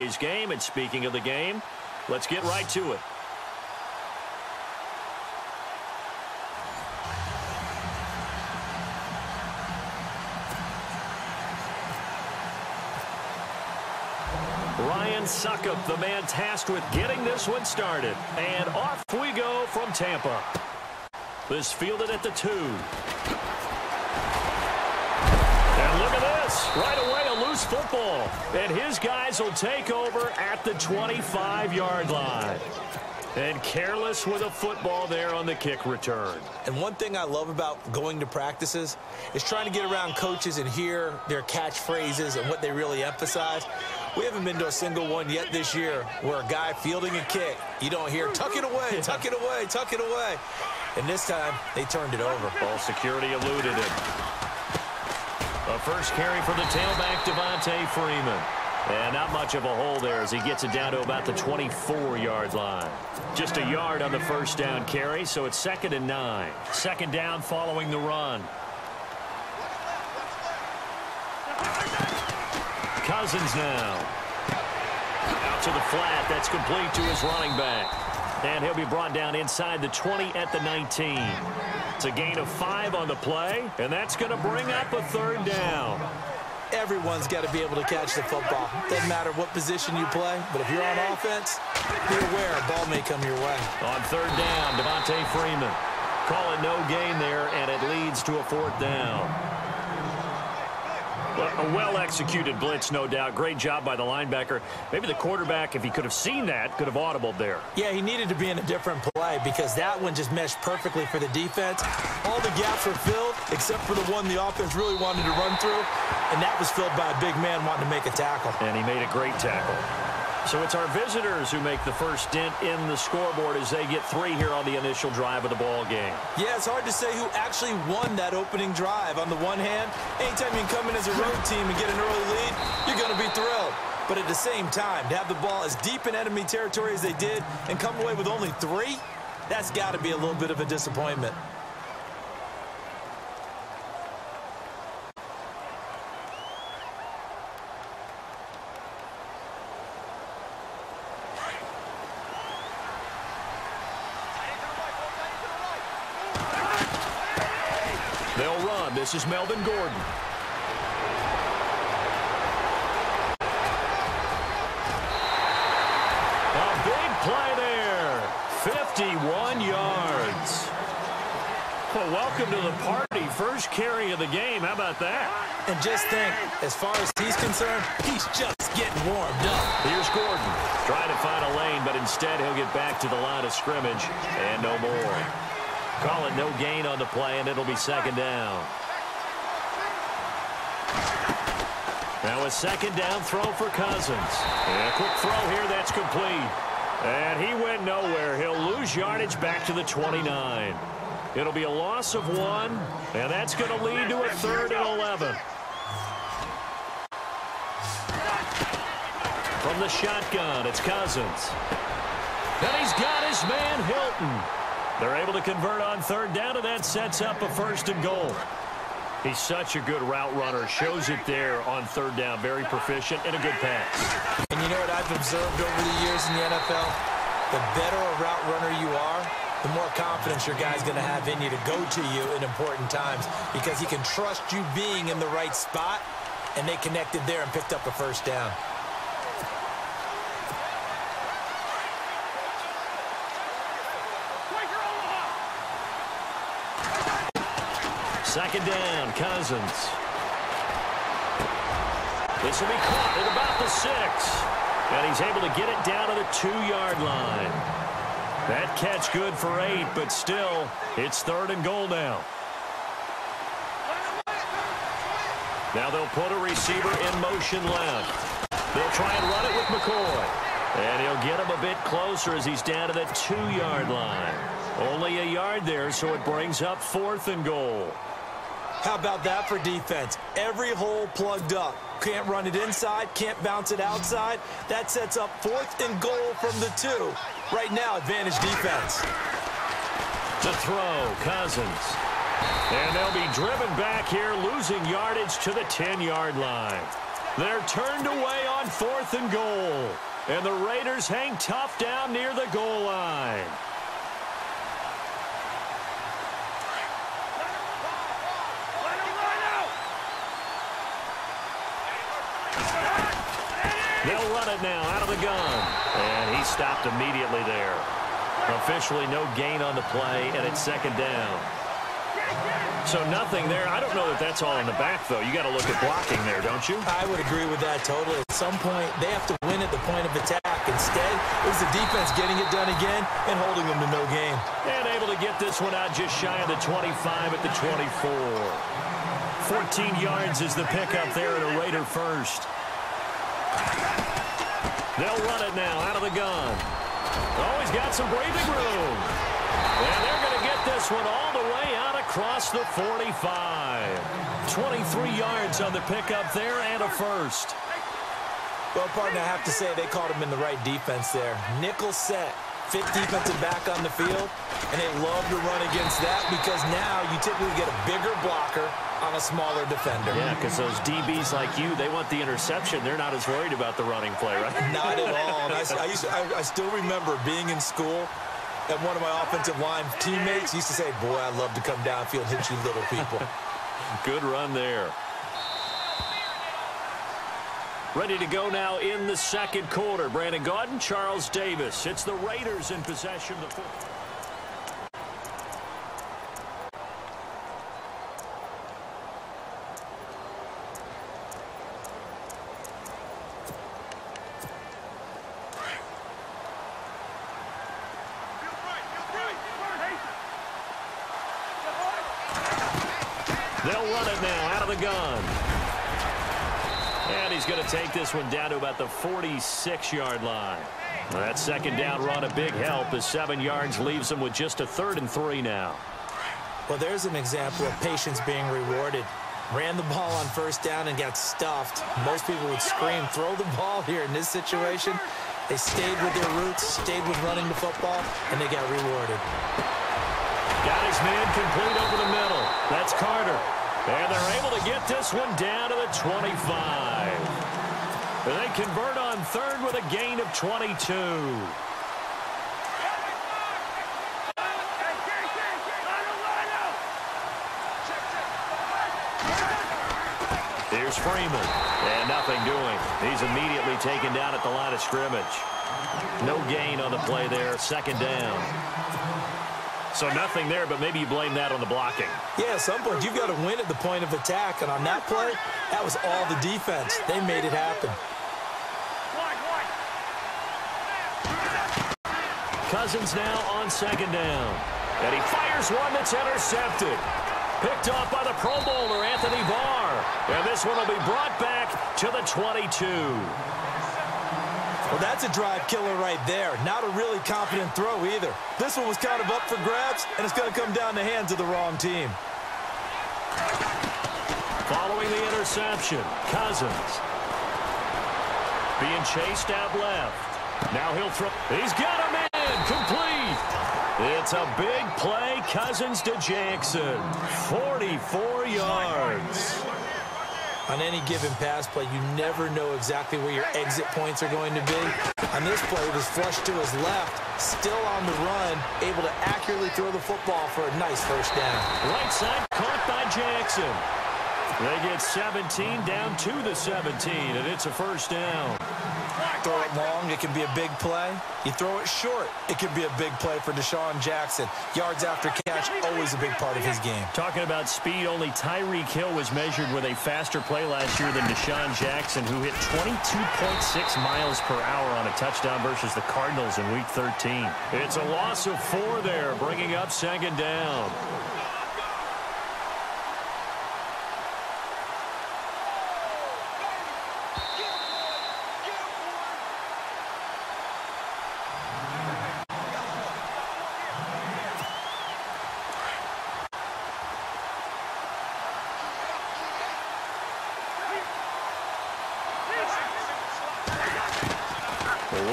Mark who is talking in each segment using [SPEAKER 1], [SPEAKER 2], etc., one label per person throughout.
[SPEAKER 1] today's game. And speaking of the game, let's get right to it. Ryan Suckup, the man tasked with getting this one started. And off we go from Tampa. This fielded at the 2. And look at this. Right away, a loose football. And his guys will take over at the 25-yard line. And careless with a football there on the kick return.
[SPEAKER 2] And one thing I love about going to practices is trying to get around coaches and hear their catchphrases and what they really emphasize. We haven't been to a single one yet this year where a guy fielding a kick, you don't hear, tuck it away, tuck it away, tuck it away. And this time, they turned it over.
[SPEAKER 1] Ball security eluded him. A first carry for the tailback, Devontae Freeman. And not much of a hole there as he gets it down to about the 24-yard line. Just a yard on the first down carry, so it's 2nd and 9. Second down following the run. Cousins now. Out to the flat. That's complete to his running back. And he'll be brought down inside the 20 at the 19. It's a gain of 5 on the play, and that's going to bring up a 3rd down.
[SPEAKER 2] Everyone's got to be able to catch the football. Doesn't matter what position you play, but if you're on offense, be aware a ball may come your way.
[SPEAKER 1] On 3rd down, Devontae Freeman. Call it no gain there, and it leads to a 4th down. A well-executed blitz, no doubt. Great job by the linebacker. Maybe the quarterback, if he could have seen that, could have audibled there.
[SPEAKER 2] Yeah, he needed to be in a different play because that one just meshed perfectly for the defense. All the gaps were filled except for the one the offense really wanted to run through, and that was filled by a big man wanting to make a tackle.
[SPEAKER 1] And he made a great tackle. So it's our visitors who make the first dent in the scoreboard as they get 3 here on the initial drive of the ball game.
[SPEAKER 2] Yeah, it's hard to say who actually won that opening drive. On the one hand, anytime you can come in as a road team and get an early lead, you're going to be thrilled. But at the same time, to have the ball as deep in enemy territory as they did and come away with only 3, that's got to be a little bit of a disappointment.
[SPEAKER 1] They'll run. This is Melvin Gordon. A big play there. 51 yards. Well, welcome to the party. First carry of the game. How about that?
[SPEAKER 2] And just think, as far as he's concerned, he's just getting warmed up.
[SPEAKER 1] Here's Gordon. Trying to find a lane, but instead he'll get back to the line of scrimmage. And no more. Call it no gain on the play, and it'll be 2nd down. Now a 2nd down throw for Cousins. And a quick throw here, that's complete. And he went nowhere. He'll lose yardage back to the 29. It'll be a loss of 1, and that's going to lead to a 3rd and 11. From the shotgun, it's Cousins. And he's got his man Hilton. They're able to convert on 3rd down, and that sets up a 1st and goal. He's such a good route runner. Shows it there on 3rd down. Very proficient and a good pass.
[SPEAKER 2] And you know what I've observed over the years in the NFL? The better a route runner you are, the more confidence your guy's going to have in you to go to you in important times because he can trust you being in the right spot, and they connected there and picked up a 1st down.
[SPEAKER 1] Second down, Cousins. This will be caught at about the 6. And he's able to get it down to the 2-yard line. That catch good for 8, but still, it's 3rd and goal now. Now they'll put a receiver in motion left. They'll try and run it with McCoy. And he'll get him a bit closer as he's down to the 2-yard line. Only a yard there, so it brings up 4th and goal.
[SPEAKER 2] How about that for defense? Every hole plugged up. Can't run it inside, can't bounce it outside. That sets up 4th and goal from the 2. Right now, advantage defense.
[SPEAKER 1] To throw, Cousins. And they'll be driven back here, losing yardage to the 10-yard line. They're turned away on 4th and goal. And the Raiders hang tough down near the goal line. They'll run it now out of the gun. And he stopped immediately there. Officially no gain on the play, and it's 2nd down. So nothing there. I don't know that that's all in the back, though. You got to look at blocking there, don't you?
[SPEAKER 2] I would agree with that totally. At some point, they have to win at the point of attack. Instead, it was the defense getting it done again and holding them to no gain.
[SPEAKER 1] And able to get this one out just shy of the 25 at the 24. 14 yards is the pickup there at a Raider first. They'll run it now out of the gun. Oh, he's got some breathing room. And they're going to get this one all the way out across the 45. 23 yards on the pickup there and a first.
[SPEAKER 2] Well, partner, I have to say they called him in the right defense there. Nickel set, 5th defensive back on the field, and they love to run against that because now you typically get a bigger blocker on a smaller defender.
[SPEAKER 1] Yeah, because those DBs like you, they want the interception. They're not as worried about the running play, right?
[SPEAKER 2] Not at all. And I still remember being in school, and one of my offensive line teammates used to say, boy, I love to come downfield and hit you little people.
[SPEAKER 1] Good run there. Ready to go now in the 2nd quarter. Brandon Gaudin, Charles Davis. It's the Raiders in possession of the football. They'll run it now out of the gun. And he's going to take this one down to about the 46-yard line. Well, that 2nd down run a big help as 7 yards leaves him with just a 3rd and 3 now.
[SPEAKER 2] Well, there's an example of patience being rewarded. Ran the ball on 1st down and got stuffed. Most people would scream, throw the ball here. In this situation, they stayed with their roots, stayed with running the football, and they got rewarded.
[SPEAKER 1] Got his man complete over the middle. That's Carter. And they're able to get this one down to the 25. And they convert on 3rd with a gain of 22. Here's Freeman. And nothing doing. He's immediately taken down at the line of scrimmage. No gain on the play there. 2nd down. So nothing there, but maybe you blame that on the blocking.
[SPEAKER 2] Yeah, at some point, you've got to win at the point of attack. And on that play, that was all the defense. They made it happen.
[SPEAKER 1] Cousins now on 2nd down. And he fires one that's intercepted. Picked off by the Pro Bowler, Anthony Barr. And this one will be brought back to the 22.
[SPEAKER 2] Well, that's a drive killer right there. Not a really confident throw either. This one was kind of up for grabs, and it's going to come down the hands of the wrong team.
[SPEAKER 1] Following the interception, Cousins. Being chased out left. Now he'll throw. He's got a man complete. It's a big play. Cousins to Jackson. 44 yards.
[SPEAKER 2] On any given pass play, you never know exactly where your exit points are going to be. On this play, it was flushed to his left, still on the run, able to accurately throw the football for a nice 1st down.
[SPEAKER 1] Right side caught by Jackson. They get 17 down to the 17, and it's a 1st down.
[SPEAKER 2] Throw it long, it can be a big play. You throw it short, it can be a big play for Deshaun Jackson. Yards after catch, always a big part of his game.
[SPEAKER 1] Talking about speed, only Tyreek Hill was measured with a faster play last year than Deshaun Jackson, who hit 22.6 miles per hour on a touchdown versus the Cardinals in Week 13. It's a loss of 4 there, bringing up 2nd down.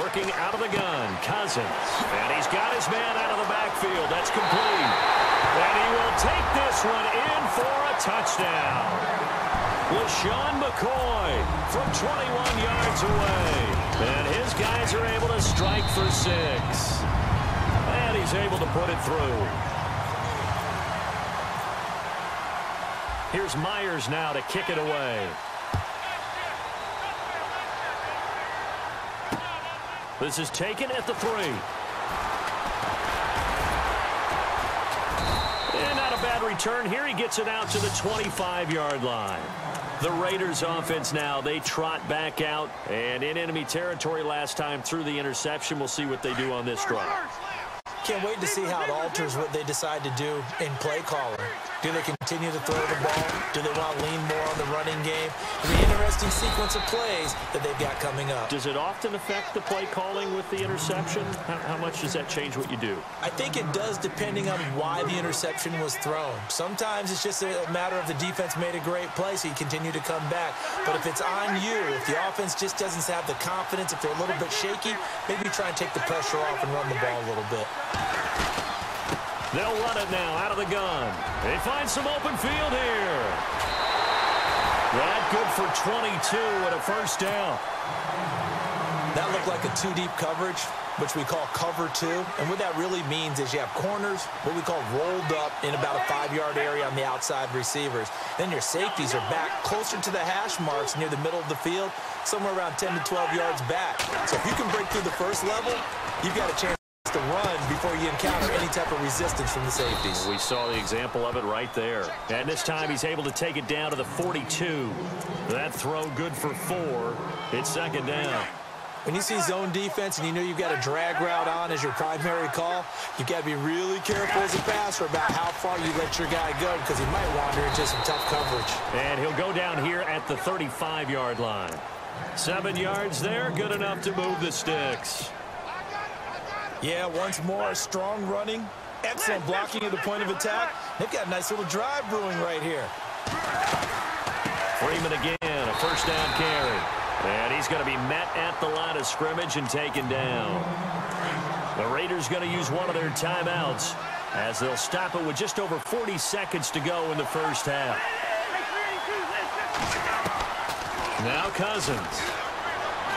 [SPEAKER 1] Working out of the gun, Cousins. And he's got his man out of the backfield. That's complete. And he will take this one in for a touchdown. LaShawn McCoy from 21 yards away. And his guys are able to strike for 6. And he's able to put it through. Here's Myers now to kick it away. This is taken at the 3. And not a bad return here. He gets it out to the 25-yard line. The Raiders offense now, they trot back out. And in enemy territory last time through the interception. We'll see what they do on this drive.
[SPEAKER 2] Can't wait to see how it alters what they decide to do in play calling. Do they continue to throw the ball? Do they want to lean more on the running game? It'll be an interesting sequence of plays that they've got coming up.
[SPEAKER 1] Does it often affect the play calling with the interception? How much does that change what you do? I
[SPEAKER 2] think it does, depending on why the interception was thrown. Sometimes it's just a matter of the defense made a great play, so you continue to come back. But if it's on you, if the offense just doesn't have the confidence, if they're a little bit shaky, maybe try and take the pressure off and run the ball a little bit.
[SPEAKER 1] They'll run it now out of the gun. They find some open field here. That good for 22 and a first down.
[SPEAKER 2] That looked like a 2-deep coverage, which we call cover 2. And what that really means is you have corners, what we call rolled up in about a 5-yard area on the outside receivers. Then your safeties are back closer to the hash marks near the middle of the field, somewhere around 10 to 12 yards back. So if you can break through the first level, you've got a chance to run before you encounter any type of resistance from the safeties.
[SPEAKER 1] We saw the example of it right there. And this time he's able to take it down to the 42. That throw good for 4. It's second down.
[SPEAKER 2] When you see zone defense and you know you've got a drag route on as your primary call, you've got to be really careful as a passer about how far you let your guy go because he might wander into some tough coverage.
[SPEAKER 1] And he'll go down here at the 35-yard line. 7 yards there, good enough to move the sticks.
[SPEAKER 2] Yeah, once more, strong running, excellent blocking at the point of attack. They've got a nice little drive brewing right here.
[SPEAKER 1] Freeman again, a first down carry. And he's going to be met at the line of scrimmage and taken down. The Raiders going to use one of their timeouts as they'll stop it with just over 40 seconds to go in the first half. Now Cousins.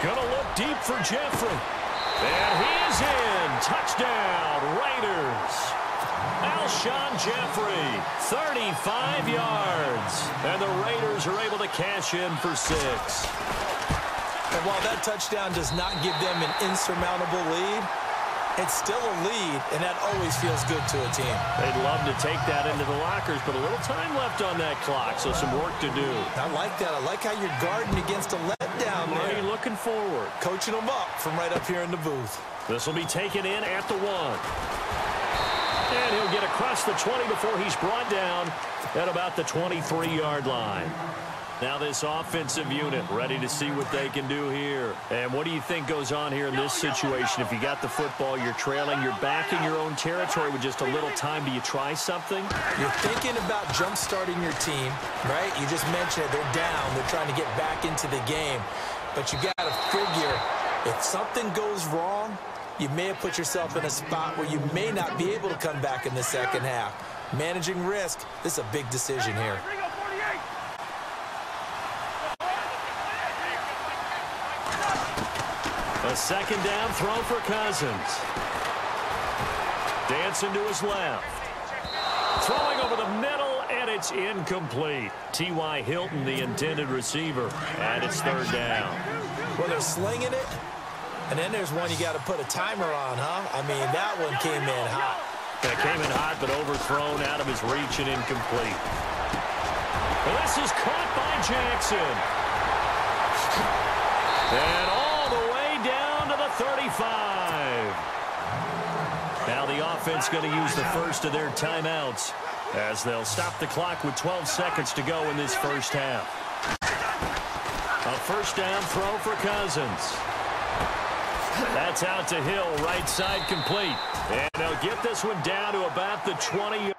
[SPEAKER 1] Going to look deep for Jeffrey. And he is in. Touchdown, Raiders. Alshon Jeffrey, 35 yards. And the Raiders are able to cash in for 6.
[SPEAKER 2] And while that touchdown does not give them an insurmountable lead, it's still a lead, and that always feels good to a team.
[SPEAKER 1] They'd love to take that into the lockers, but a little time left on that clock, so some work to do.
[SPEAKER 2] I like that. I like how you're guarding against a letdown there.
[SPEAKER 1] Are you looking forward?
[SPEAKER 2] Coaching them up from right up here in the booth.
[SPEAKER 1] This will be taken in at the 1. And he'll get across the 20 before he's brought down at about the 23-yard line. Now this offensive unit ready to see what they can do here. And what do you think goes on here in this situation? If you got the football, you're trailing, you're back in your own territory with just a little time. Do you try something?
[SPEAKER 2] You're thinking about jump-starting your team, right? You just mentioned it. They're down. They're trying to get back into the game. But you got to figure if something goes wrong, you may have put yourself in a spot where you may not be able to come back in the second half. Managing risk, this is a big decision here.
[SPEAKER 1] A second down throw for Cousins. Dancing to his left. Throwing over the middle, and it's incomplete. T.Y. Hilton, the intended receiver, and it's third down.
[SPEAKER 2] Well, they're slinging it, and then there's one you got to put a timer on, huh? I mean, that one came in hot.
[SPEAKER 1] That came in hot, but overthrown out of his reach and incomplete. Well, this is caught by Jackson. And all the way down to the 35. Now the offense going to use the first of their timeouts as they'll stop the clock with 12 seconds to go in this first half. A first down throw for Cousins. That's out to Hill, right side complete. And they'll get this one down to about the 20-yard